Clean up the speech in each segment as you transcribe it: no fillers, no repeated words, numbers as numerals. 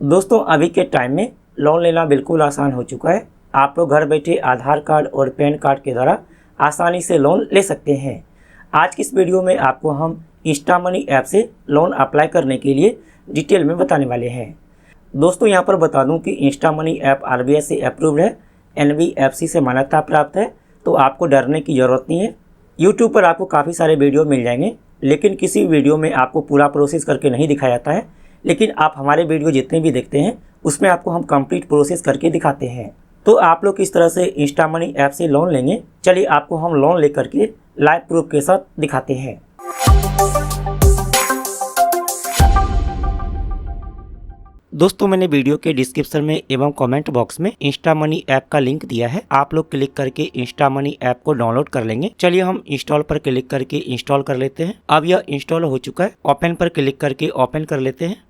दोस्तों अभी के टाइम में लोन लेना बिल्कुल आसान हो चुका है। आप लोग घर बैठे आधार कार्ड और पैन कार्ड के द्वारा आसानी से लोन ले सकते हैं। आज की इस वीडियो में आपको हम इंस्टा मनी ऐप से लोन अप्लाई करने के लिए डिटेल में बताने वाले हैं। दोस्तों यहाँ पर बता दूं कि इंस्टा मनी ऐप RBI से अप्रूव्ड है, NBFC से मान्यता प्राप्त है, तो आपको डरने की ज़रूरत नहीं है। यूट्यूब पर आपको काफ़ी सारे वीडियो मिल जाएंगे, लेकिन किसी वीडियो में आपको पूरा प्रोसेस करके नहीं दिखाया जाता है। लेकिन आप हमारे वीडियो जितने भी देखते हैं उसमें आपको हम कंप्लीट प्रोसेस करके दिखाते हैं। तो आप लोग किस तरह से इंस्टा मनी ऐप से लोन लेंगे, चलिए आपको हम लोन लेकर के लाइव प्रूफ के साथ दिखाते हैं। दोस्तों मैंने वीडियो के डिस्क्रिप्शन में एवं कमेंट बॉक्स में इंस्टा मनी ऐप का लिंक दिया है। आप लोग क्लिक करके इंस्टा मनी ऐप को डाउनलोड कर लेंगे। चलिए हम इंस्टॉल पर क्लिक करके इंस्टॉल कर लेते हैं। अब यह इंस्टॉल हो चुका है। ओपन पर क्लिक करके ओपन कर लेते हैं।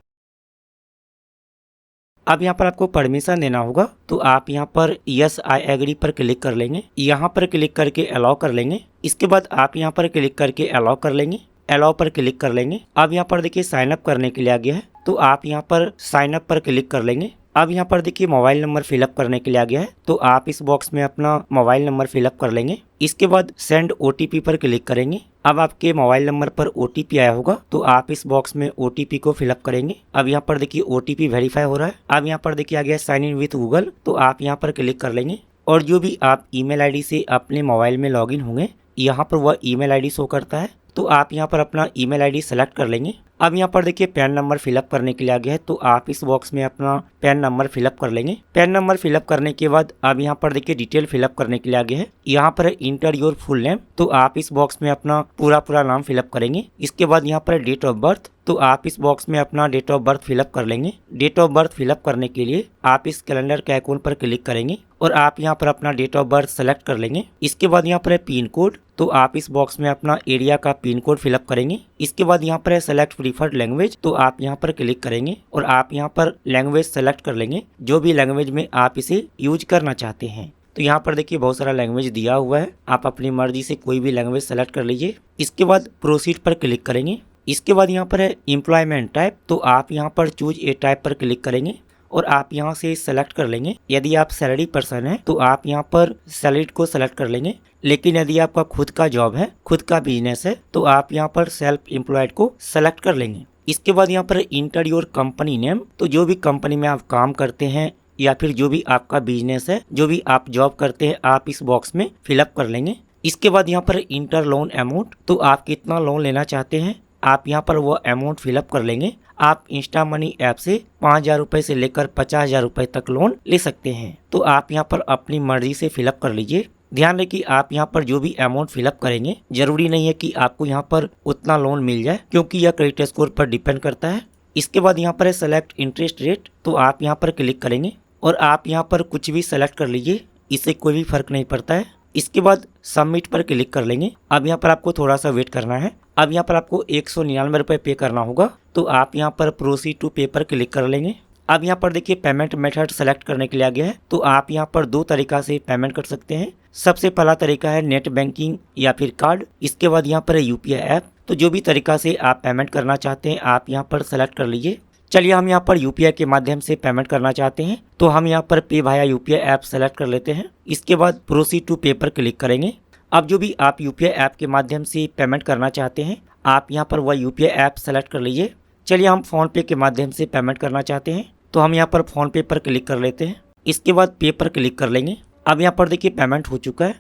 अब यहाँ पर आपको परमिशन देना होगा, तो आप यहाँ पर यस आई एग्री पर क्लिक कर लेंगे। यहाँ पर क्लिक करके अलाउ कर लेंगे। इसके बाद आप यहाँ पर क्लिक करके अलाउ कर लेंगे। अलाउ पर क्लिक कर लेंगे। अब यहाँ पर देखिए साइन अप करने के लिए आ गया है, तो आप यहाँ पर साइन अप पर क्लिक कर लेंगे। अब यहाँ पर देखिए मोबाइल नंबर फिलअप करने के लिए आ गया है, तो आप इस बॉक्स में अपना मोबाइल नंबर फिलअप कर लेंगे। इसके बाद सेंड OTP पर क्लिक करेंगे। अब आपके मोबाइल नंबर पर OTP आया होगा, तो आप इस बॉक्स में OTP को फिलअप करेंगे। अब यहाँ पर देखिए OTP वेरीफाई हो रहा है। अब यहाँ पर देखिए आ गया साइन इन विथ गूगल, तो आप यहाँ पर क्लिक कर लेंगे। और जो भी आप ईमेल ID से अपने मोबाइल में लॉगिन होंगे, यहाँ पर वह ईमेल ID शो करता है, तो आप यहाँ पर अपना ईमेल ID सेलेक्ट कर लेंगे। अब यहाँ पर देखिए पैन नंबर फिलअप करने के लिए आ गया है, तो आप इस बॉक्स में अपना पैन नंबर फिलअप कर लेंगे। पैन नंबर फिलअप करने के बाद अब यहाँ पर देखिए डिटेल फिलअप करने के लिए आ गया है। यहाँ पर इंटर योर फुल नेम, तो आप इस बॉक्स में अपना पूरा नाम फिलअप करेंगे। इसके बाद यहाँ पर डेट ऑफ बर्थ, तो आप इस बॉक्स में अपना डेट ऑफ बर्थ फिलअप कर लेंगे। डेट ऑफ बर्थ फिलअप करने के लिए आप इस कैलेंडर के आइकॉन पर क्लिक करेंगे और आप यहाँ पर अपना डेट ऑफ बर्थ सेलेक्ट कर लेंगे। इसके बाद यहाँ पर है पिन कोड, तो आप इस बॉक्स में अपना एरिया का पिन कोड फिलअप करेंगे। इसके बाद यहाँ पर है सेलेक्ट प्रीफर्ड लैंग्वेज, तो आप यहाँ पर क्लिक करेंगे और आप यहाँ पर लैंग्वेज सेलेक्ट कर लेंगे, जो भी लैंग्वेज में आप इसे यूज करना चाहते हैं। तो यहाँ पर देखिए बहुत सारा लैंग्वेज दिया हुआ है, आप अपनी मर्जी से कोई भी लैंग्वेज सेलेक्ट कर लीजिए। इसके बाद प्रोसीड पर क्लिक करेंगे। इसके बाद यहाँ पर है एम्प्लॉयमेंट टाइप, तो आप यहाँ पर चूज ए टाइप पर क्लिक करेंगे और आप यहाँ से सेलेक्ट कर लेंगे। यदि आप सैलरी पर्सन है तो आप यहाँ पर सैलरीड को सेलेक्ट कर लेंगे, लेकिन यदि आपका खुद का जॉब है, खुद का बिजनेस है, तो आप यहाँ पर सेल्फ एम्प्लॉयड को सेलेक्ट कर लेंगे। इसके बाद यहाँ पर इंटर योर कंपनी नेम, तो जो भी कंपनी में आप काम करते हैं या फिर जो भी आपका बिजनेस है, जो भी आप जॉब करते हैं, आप इस बॉक्स में फिलअप कर लेंगे। इसके बाद यहाँ पर इंटर लोन अमाउंट, तो आप कितना लोन लेना चाहते हैं, आप यहाँ पर वो अमाउंट फिलअप कर लेंगे। आप इंस्टा मनी ऐप से 5,000 रुपये से लेकर 50,000 रुपये तक लोन ले सकते हैं, तो आप यहाँ पर अपनी मर्जी से फिलअप कर लीजिए। ध्यान रहे कि आप यहाँ पर जो भी अमाउंट फिलअप करेंगे, जरूरी नहीं है कि आपको यहाँ पर उतना लोन मिल जाए, क्योंकि यह क्रेडिट स्कोर पर डिपेंड करता है। इसके बाद यहाँ पर है सेलेक्ट इंटरेस्ट रेट, तो आप यहाँ पर क्लिक करेंगे और आप यहाँ पर कुछ भी सेलेक्ट कर लीजिए, इससे कोई भी फर्क नहीं पड़ता है। इसके बाद सबमिट पर क्लिक कर लेंगे। अब यहाँ पर आपको थोड़ा सा वेट करना है। अब यहाँ पर आपको 199 रुपये पे करना होगा, तो आप यहाँ पर प्रोसीड टू पे पर क्लिक कर लेंगे। अब यहाँ पर देखिए पेमेंट मेथड सेलेक्ट करने के लिए आ गया है, तो आप यहाँ पर दो तरीका से पेमेंट कर सकते हैं। सबसे पहला तरीका है नेट बैंकिंग या फिर कार्ड। इसके बाद यहाँ पर है UPI ऐप, तो जो भी तरीका से आप पेमेंट करना चाहते हैं आप यहाँ पर सेलेक्ट कर लीजिए। चलिए हम यहाँ पर UPI के माध्यम से पेमेंट करना चाहते हैं, तो हम यहाँ पर पे भाया UPI ऐप सेलेक्ट कर लेते हैं। इसके बाद प्रोसीड टू पे पर क्लिक करेंगे। अब जो भी आप UPI ऐप के माध्यम से पेमेंट करना चाहते हैं, आप यहाँ पर वह UPI ऐप सेलेक्ट कर लीजिए। चलिए हम फ़ोन पे के माध्यम से पेमेंट करना चाहते हैं, तो हम यहाँ पर फ़ोन पे पर क्लिक कर लेते हैं। इसके बाद पे पर क्लिक कर लेंगे। अब यहाँ पर देखिए पेमेंट हो चुका है।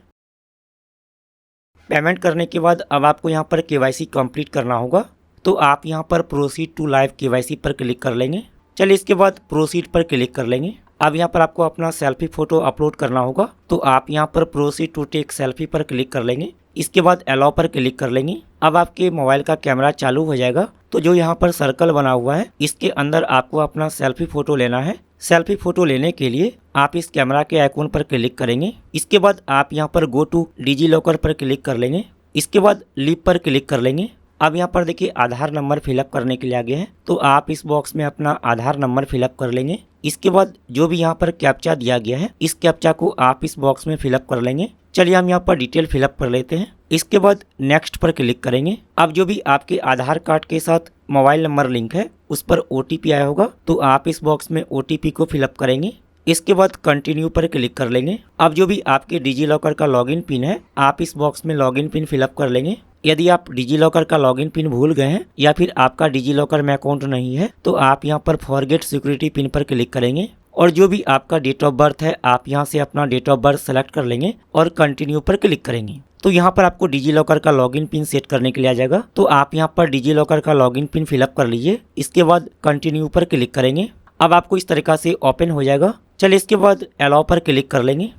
पेमेंट करने के बाद अब आपको यहाँ पर KYC कंप्लीट करना होगा, तो आप यहाँ पर प्रोसीड टू लाइव KYC पर क्लिक कर लेंगे। चलिए इसके बाद प्रोसीड पर क्लिक कर लेंगे। अब यहाँ पर आपको अपना सेल्फी फ़ोटो अपलोड करना होगा, तो आप यहाँ पर प्रोसीड टू टेक सेल्फी पर क्लिक कर लेंगे। इसके बाद अलाउ पर क्लिक कर लेंगे। अब आपके मोबाइल का कैमरा चालू हो जाएगा, तो जो यहाँ पर सर्कल बना हुआ है इसके अंदर आपको अपना सेल्फी फ़ोटो लेना है। सेल्फी फ़ोटो लेने के लिए आप इस कैमरा के आइकॉन पर क्लिक करेंगे। इसके बाद आप यहाँ पर गो टू डिजी लॉकर पर क्लिक कर लेंगे। इसके बाद लिप पर क्लिक कर लेंगे। अब यहाँ पर देखिए आधार नंबर फिलअप करने के लिए आ गया है, तो आप इस बॉक्स में अपना आधार नंबर फिलअप कर लेंगे। इसके बाद जो भी यहाँ पर कैप्चा दिया गया है, इस कैप्चा को आप इस बॉक्स में फिलअप कर लेंगे। चलिए हम यहाँ पर डिटेल फिलअप कर लेते हैं। इसके बाद नेक्स्ट पर क्लिक करेंगे। अब जो भी आपके आधार कार्ड के साथ मोबाइल नंबर लिंक है उस पर OTP आया होगा, तो आप इस बॉक्स में OTP को फिलअप करेंगे। इसके बाद कंटिन्यू पर क्लिक कर लेंगे। अब जो भी आपके डिजी लॉकर का लॉगिन पिन है, आप इस बॉक्स में लॉगिन पिन फिलअप कर लेंगे। यदि आप डिजी लॉकर का लॉगिन पिन भूल गए हैं या फिर आपका डिजी लॉकर में अकाउंट नहीं है, तो आप यहाँ पर फॉरगेट सिक्योरिटी पिन पर क्लिक करेंगे और जो भी आपका डेट ऑफ बर्थ है, आप यहाँ से अपना डेट ऑफ बर्थ सेलेक्ट कर लेंगे और कंटिन्यू पर क्लिक करेंगे। तो यहाँ पर आपको डिजी लॉकर का लॉगिन पिन सेट करने के लिए आ जाएगा। तो आप यहाँ पर डिजी लॉकर का लॉगिन पिन फिलअप कर लीजिए। इसके बाद कंटिन्यू पर क्लिक करेंगे। अब आपको इस तरीका से ओपन हो जाएगा। चलिए इसके बाद अलाउ पर क्लिक कर लेंगे।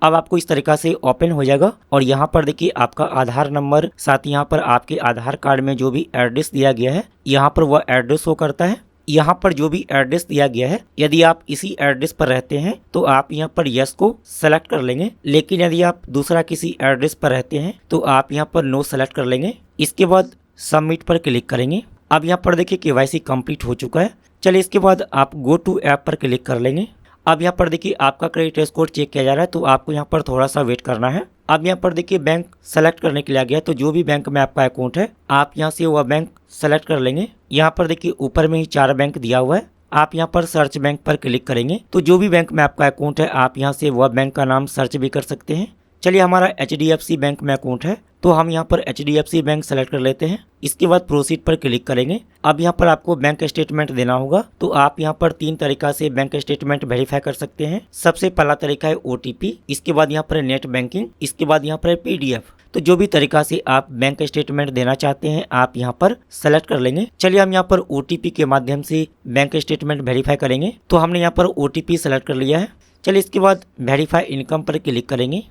अब आपको इस तरीका से ओपन हो जाएगा और यहाँ पर देखिए आपका आधार नंबर, साथ यहाँ पर आपके आधार कार्ड में जो भी एड्रेस दिया गया है, यहाँ पर वह एड्रेस शो करता है। यहाँ पर जो भी एड्रेस दिया गया है, यदि आप इसी एड्रेस पर रहते हैं तो आप यहाँ पर यस को सेलेक्ट कर लेंगे, लेकिन यदि आप दूसरा किसी एड्रेस पर रहते हैं तो आप यहाँ पर नो सेलेक्ट कर लेंगे। इसके बाद सबमिट पर क्लिक करेंगे। अब यहाँ पर देखिए KYC कंप्लीट हो चुका है। चलिए इसके बाद आप गो टू ऐप पर क्लिक कर लेंगे। अब यहाँ पर देखिए आपका क्रेडिट स्कोर चेक किया जा रहा है, तो आपको यहाँ पर थोड़ा सा वेट करना है। अब यहाँ पर देखिए बैंक सेलेक्ट करने के लिए आ गया, तो जो भी बैंक में आपका अकाउंट है, आप यहाँ से वह बैंक सेलेक्ट कर लेंगे। यहाँ पर देखिए ऊपर में ही 4 बैंक दिया हुआ है। आप यहाँ पर सर्च बैंक पर क्लिक करेंगे, तो जो भी बैंक में आपका अकाउंट है, आप यहाँ से वह बैंक का नाम सर्च भी कर सकते हैं। चलिए हमारा HDFC बैंक में अकाउंट है, तो हम यहाँ पर HDFC बैंक सेलेक्ट कर लेते हैं। इसके बाद प्रोसीड पर क्लिक करेंगे। अब यहाँ पर आपको बैंक स्टेटमेंट देना होगा, तो आप यहाँ पर 3 तरीका से बैंक स्टेटमेंट वेरीफाई कर सकते हैं। सबसे पहला तरीका है OTP, इसके बाद यहाँ पर नेट बैंकिंग, इसके बाद यहाँ पर PDF। तो जो भी तरीका से आप बैंक स्टेटमेंट देना चाहते हैं, आप यहाँ पर सेलेक्ट कर लेंगे। चलिए हम यहाँ पर OTP के माध्यम से बैंक स्टेटमेंट वेरीफाई करेंगे, तो हमने यहाँ पर OTP सेलेक्ट कर लिया है। चलिए इसके बाद वेरीफाई इनकम पर क्लिक करेंगे।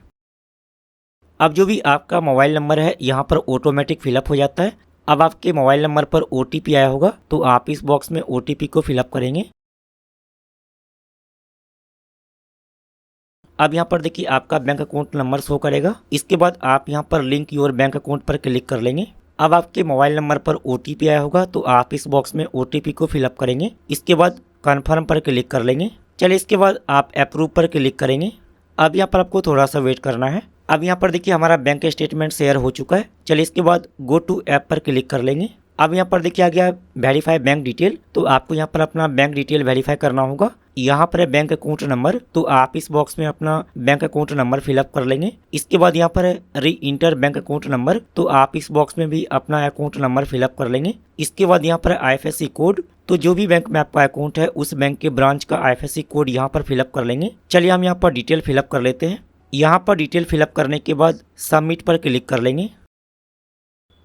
अब जो भी आपका मोबाइल नंबर है, यहाँ पर ऑटोमेटिक फिलअप हो जाता है। अब आपके मोबाइल नंबर पर OTP आया होगा, तो आप इस बॉक्स में OTP को फिलअप करेंगे। अब यहाँ पर देखिए आपका बैंक अकाउंट नंबर शो करेगा। इसके बाद आप यहाँ पर लिंक योर बैंक अकाउंट पर क्लिक कर लेंगे। अब आपके मोबाइल नंबर पर OTP आया होगा, तो आप इस बॉक्स में OTP को फिलअप करेंगे। इसके बाद कन्फर्म पर क्लिक कर लेंगे। चलिए इसके बाद आप अप्रूव पर क्लिक करेंगे। अब यहाँ पर आपको थोड़ा सा वेट करना है। अब यहाँ पर देखिए हमारा बैंक स्टेटमेंट शेयर हो चुका है। चलिए इसके बाद गो टू ऐप पर क्लिक कर लेंगे। अब यहाँ पर देखिए आ गया वेरीफाई बैंक डिटेल, तो आपको यहाँ पर अपना बैंक डिटेल वेरीफाई करना होगा। यहाँ पर है बैंक अकाउंट नंबर, तो आप इस बॉक्स में अपना बैंक अकाउंट नंबर फिलअप कर लेंगे। इसके बाद यहाँ पर है री इंटर बैंक अकाउंट नंबर, तो आप इस बॉक्स में भी अपना अकाउंट नंबर फिलअप कर लेंगे। इसके बाद यहाँ पर IFSC कोड, तो जो भी बैंक में आपका अकाउंट है, उस बैंक के ब्रांच का IFSC कोड यहाँ पर फिलअप कर लेंगे। चलिए हम यहाँ पर डिटेल फिलअप कर लेते हैं। यहाँ पर डिटेल फिलअप करने के बाद सबमिट पर क्लिक कर लेंगे।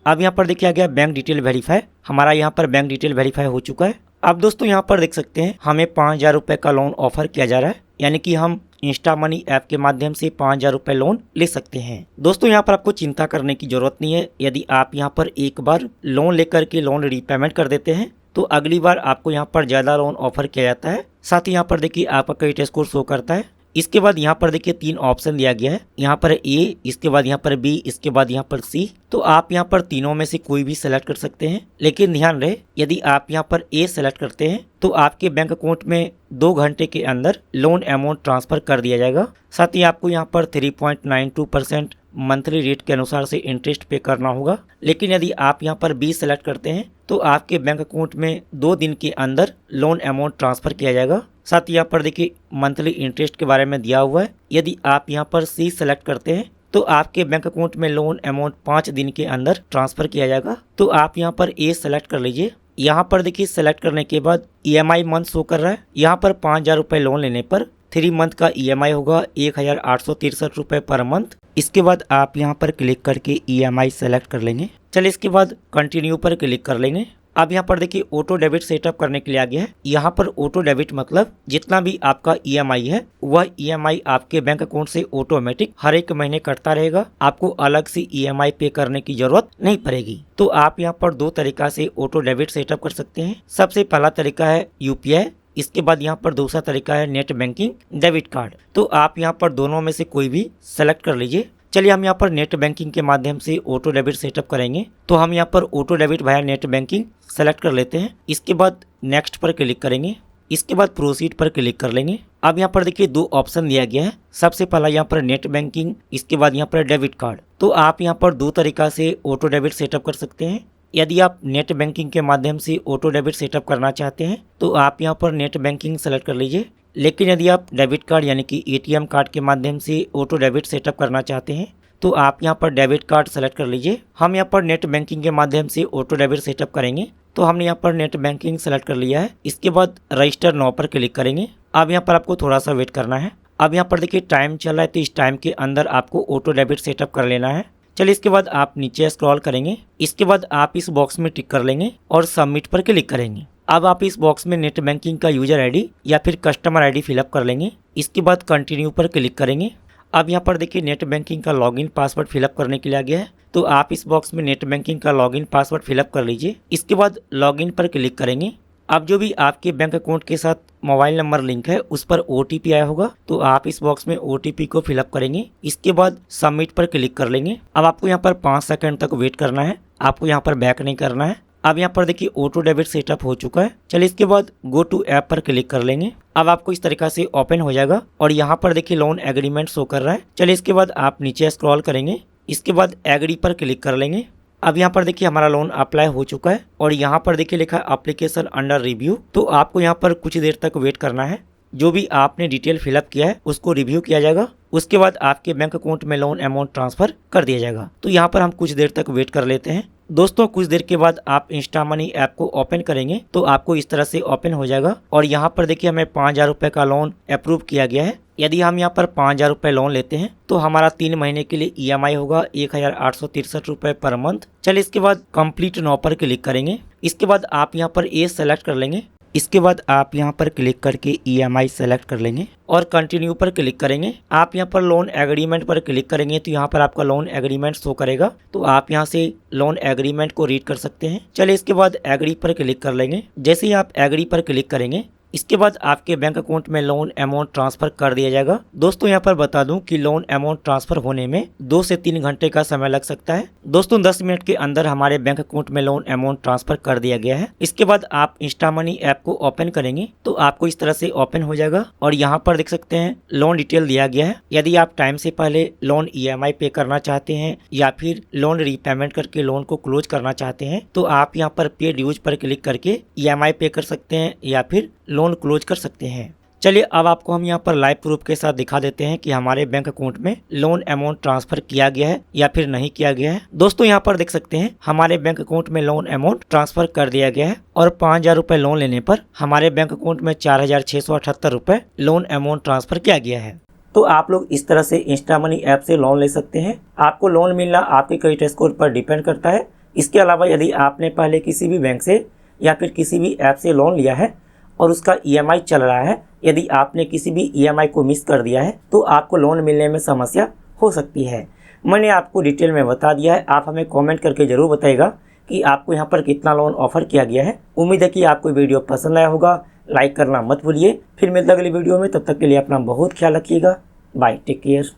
अब यहाँ पर देखिए आ गया बैंक डिटेल वेरीफाई। हमारा यहाँ पर बैंक डिटेल वेरीफाई हो चुका है। अब दोस्तों यहाँ पर देख सकते हैं हमें 5000 रुपये का लोन ऑफर किया जा रहा है, यानी कि हम इंस्टा मनी ऐप के माध्यम से 5000 रुपये लोन ले सकते हैं। दोस्तों यहाँ पर आपको चिंता करने की जरूरत नहीं है। यदि आप यहाँ पर एक बार लोन लेकर के लोन रीपेमेंट कर देते हैं, तो अगली बार आपको यहाँ पर ज़्यादा लोन ऑफर किया जाता है। साथ ही यहाँ पर देखिए आपका क्रेडिट स्कोर शो करता है। इसके बाद यहाँ पर देखिए 3 ऑप्शन दिया गया है। यहाँ पर A, इसके बाद यहाँ पर B, इसके बाद यहाँ पर C। तो आप यहाँ पर तीनों में से कोई भी सेलेक्ट कर सकते हैं, लेकिन ध्यान रहे यदि आप यहाँ पर A सेलेक्ट करते हैं तो आपके बैंक अकाउंट में 2 घंटे के अंदर लोन अमाउंट ट्रांसफर कर दिया जाएगा। साथ ही आपको यहाँ पर 3.92% मंथली रेट के अनुसार से इंटरेस्ट पे करना होगा। लेकिन यदि आप यहाँ पर B सेलेक्ट करते हैं तो आपके बैंक अकाउंट में 2 दिन के अंदर लोन अमाउंट ट्रांसफर किया जाएगा। साथ ही यहाँ पर देखिए मंथली इंटरेस्ट के बारे में दिया हुआ है। यदि आप यहाँ पर C सेलेक्ट करते हैं तो आपके बैंक अकाउंट में लोन अमाउंट 5 दिन के अंदर ट्रांसफर किया जाएगा। तो आप यहाँ पर A सेलेक्ट कर लीजिए। यहाँ पर देखिए सेलेक्ट करने के बाद EMI मंथ शो कर रहा है। यहाँ पर 5000 रुपये लोन लेने पर 3 मंथ का EMI होगा 1863 रुपये पर मंथ। इसके बाद आप यहाँ पर क्लिक करके EMI सेलेक्ट कर लेंगे। चलिए इसके बाद कंटिन्यू पर क्लिक कर लेंगे। अब यहाँ पर देखिए ऑटो डेबिट सेटअप करने के लिए आ गया है। यहाँ पर ऑटो डेबिट मतलब जितना भी आपका EMI है वह EMI आपके बैंक अकाउंट से ऑटोमेटिक हर एक महीने कटता रहेगा। आपको अलग से EMI पे करने की जरूरत नहीं पड़ेगी। तो आप यहाँ पर 2 तरीका से ऑटो डेबिट सेटअप कर सकते हैं। सबसे पहला तरीका है UPI, इसके बाद यहाँ पर दूसरा तरीका है नेट बैंकिंग डेबिट कार्ड। तो आप यहाँ पर दोनों में से कोई भी सेलेक्ट कर लीजिए। चलिए हम यहाँ पर नेट बैंकिंग के माध्यम से ऑटो डेबिट सेटअप करेंगे। तो हम यहाँ पर auto debit via net banking select कर लेते हैं। इसके बाद नेक्स्ट पर क्लिक करेंगे। इसके बाद प्रोसीड पर क्लिक कर लेंगे। अब यहाँ पर देखिए 2 ऑप्शन दिया गया है। सबसे पहला यहाँ पर नेट बैंकिंग, इसके बाद यहाँ पर डेबिट कार्ड। तो आप यहाँ पर 2 तरीका से ऑटो डेबिट सेटअप कर सकते हैं। यदि आप नेट बैंकिंग के माध्यम से ऑटो डेबिट सेटअप करना चाहते हैं तो आप यहाँ पर नेट बैंकिंग सेलेक्ट कर लीजिए। लेकिन यदि आप डेबिट कार्ड यानी कि एटीएम कार्ड के माध्यम से ऑटो डेबिट सेटअप करना चाहते हैं तो आप यहाँ पर डेबिट कार्ड सेलेक्ट कर लीजिए। हम यहाँ पर नेट बैंकिंग के माध्यम से ऑटो डेबिट सेटअप करेंगे तो हमने यहाँ पर नेट बैंकिंग सेलेक्ट कर लिया है। इसके बाद रजिस्टर नाउ पर क्लिक करेंगे। अब यहाँ पर आपको थोड़ा सा वेट करना है। अब यहाँ पर देखिए टाइम चल रहा है तो इस टाइम के अंदर आपको ऑटो डेबिट सेटअप कर लेना है। चलिए इसके बाद आप नीचे स्क्रॉल करेंगे। इसके बाद आप इस बॉक्स में टिक कर लेंगे और सबमिट पर क्लिक करेंगे। अब आप इस बॉक्स में नेट बैंकिंग का यूजर आईडी या फिर कस्टमर आईडी फिलअप कर लेंगे। इसके बाद कंटिन्यू पर क्लिक करेंगे। अब यहाँ पर देखिए नेट बैंकिंग का लॉगिन पासवर्ड फिलअप करने के लिए आ गया है तो आप इस बॉक्स में नेट बैंकिंग का लॉगिन पासवर्ड फिलअप कर लीजिए। इसके बाद लॉगिन पर क्लिक करेंगे। अब जो भी आपके बैंक अकाउंट के साथ मोबाइल नंबर लिंक है उस पर OTP आया होगा तो आप इस बॉक्स में OTP को फिलअप करेंगे। इसके बाद सबमिट पर क्लिक कर लेंगे। अब आपको यहाँ पर 5 सेकंड तक वेट करना है, आपको यहाँ पर बैक नहीं करना है। अब यहाँ पर देखिए ऑटो डेबिट सेटअप हो चुका है। चलिए इसके बाद गो टू ऐप पर क्लिक कर लेंगे। अब आपको इस तरीका से ओपन हो जाएगा और यहाँ पर देखिए लोन एग्रीमेंट शो कर रहा है। चलिए इसके बाद आप नीचे स्क्रॉल करेंगे। इसके बाद एग्री पर क्लिक कर लेंगे। अब यहाँ पर देखिए हमारा लोन अप्लाई हो चुका है और यहाँ पर देखिए लिखा है एप्लीकेशन अंडर रिव्यू। तो आपको यहाँ पर कुछ देर तक वेट करना है। जो भी आपने डिटेल फिलअप किया है उसको रिव्यू किया जाएगा। उसके बाद आपके बैंक अकाउंट में लोन अमाउंट ट्रांसफर कर दिया जाएगा। तो यहाँ पर हम कुछ देर तक वेट कर लेते हैं। दोस्तों कुछ देर के बाद आप इंस्टा मनी ऐप को ओपन करेंगे तो आपको इस तरह से ओपन हो जाएगा और यहाँ पर देखिए हमें 5,000 रुपये का लोन अप्रूव किया गया है। यदि हम यहाँ पर 5,000 रुपये लोन लेते हैं तो हमारा 3 महीने के लिए EMI होगा 1,863 रुपये पर मंथ। चलिए इसके बाद कंप्लीट नाउ पर क्लिक करेंगे। इसके बाद आप यहाँ पर एज सेलेक्ट कर लेंगे। इसके बाद आप यहाँ पर क्लिक करके EMI सेलेक्ट कर लेंगे और कंटिन्यू पर क्लिक करेंगे। आप यहाँ पर लोन एग्रीमेंट पर क्लिक करेंगे तो यहाँ पर आपका लोन एग्रीमेंट शो करेगा तो आप यहाँ से लोन एग्रीमेंट को रीड कर सकते हैं। चलिए इसके बाद एग्री पर क्लिक कर लेंगे। जैसे ही आप एग्री पर क्लिक करेंगे इसके बाद आपके बैंक अकाउंट में लोन अमाउंट ट्रांसफर कर दिया जाएगा। दोस्तों यहाँ पर बता दूं कि लोन अमाउंट ट्रांसफर होने में 2 से 3 घंटे का समय लग सकता है। दोस्तों 10 मिनट के अंदर हमारे बैंक अकाउंट में लोन अमाउंट ट्रांसफर कर दिया गया है। इसके बाद आप इंस्टा मनी ऐप को ओपन करेंगे तो आपको इस तरह से ओपन हो जाएगा और यहाँ पर देख सकते हैं लोन डिटेल दिया गया है। यदि आप टाइम से पहले लोन EMI पे करना चाहते हैं या फिर लोन रीपेमेंट करके लोन को क्लोज करना चाहते हैं तो आप यहाँ पर पे ड्यूज पर क्लिक करके EMI पे कर सकते हैं या फिर लोन क्लोज कर सकते हैं। चलिए अब आपको हम यहाँ पर लाइव प्रूफ के साथ दिखा देते हैं कि हमारे बैंक अकाउंट में लोन अमाउंट ट्रांसफर किया गया है या फिर नहीं किया गया है। दोस्तों यहाँ पर देख सकते हैं हमारे बैंक अकाउंट में लोन अमाउंट ट्रांसफर कर दिया गया है और 5,000 रुपए लोन लेने पर हमारे बैंक अकाउंट में 4,678 रुपए लोन अमाउंट ट्रांसफर किया गया है। तो आप लोग इस तरह से इंस्टा मनी ऐप से लोन ले सकते हैं। आपको लोन मिलना आपके क्रेडिट स्कोर पर डिपेंड करता है। इसके अलावा यदि आपने पहले किसी भी बैंक से या फिर किसी भी ऐप से लोन लिया है और उसका EMI चल रहा है, यदि आपने किसी भी EMI को मिस कर दिया है तो आपको लोन मिलने में समस्या हो सकती है। मैंने आपको डिटेल में बता दिया है। आप हमें कमेंट करके ज़रूर बताइएगा कि आपको यहाँ पर कितना लोन ऑफर किया गया है। उम्मीद है कि आपको वीडियो पसंद आया होगा। लाइक करना मत भूलिए। फिर मिलते अगली वीडियो में, तब तक के लिए अपना बहुत ख्याल रखिएगा। Bye, take care.